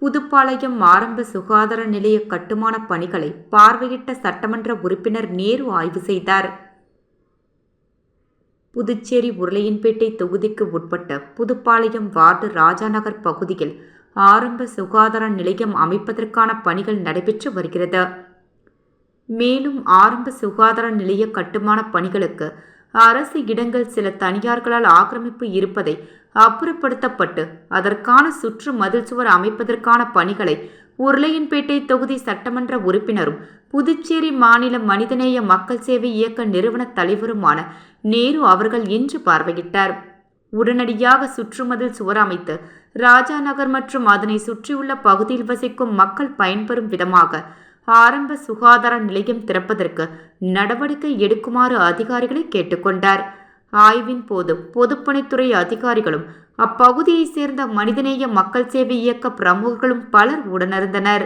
புதுப்பாளையம் ஆரம்ப சுகாதார நிலைய கட்டுமான பணிகளை பார்வையிட்ட சட்டமன்ற உறுப்பினர் நேரு ஆய்வு செய்தார். புதுச்சேரி உருளையன்பேட்டை தொகுதிக்கு உட்பட்ட புதுப்பாளையம் வார்டு ராஜாநகர் பகுதியில் ஆரம்ப சுகாதார நிலையம் அமைப்பதற்கான பணிகள் நடைபெற்று வருகிறது. மேலும் ஆரம்ப சுகாதார நிலைய கட்டுமான பணிகளுக்கு அரசு இடங்கள் சில தனியார்களால் ஆக்கிரமிப்பு இருப்பதை அப்புறப்படுத்தப்பட்டு அதற்கான சுற்று மதில் சுவர் அமைப்பதற்கான பணிகளை உருளையன்பேட்டை தொகுதி சட்டமன்ற உறுப்பினரும் புதுச்சேரி மாநில மனிதநேய மக்கள் சேவை இயக்க நிறுவன தலைவருமான நேரு அவர்கள் இன்று பார்வையிட்டார். உடனடியாக சுற்றுமதில் சுவர் அமைத்து ராஜாநகர் மற்றும் அதனை சுற்றியுள்ள பகுதியில் வசிக்கும் மக்கள் பயன்பெறும் விதமாக ஆரம்ப சுகாதார நிலையம் திறப்பதற்கு நடவடிக்கை எடுக்குமாறு அதிகாரிகளை கேட்டுக்கொண்டார். ஆய்வின் போது பொதுப்பணித்துறை அதிகாரிகளும் அப்பகுதியைச் சேர்ந்த மனிதநேய மக்கள் சேவை இயக்க பிரமுகர்களும் பலர் உடனிருந்தனர்.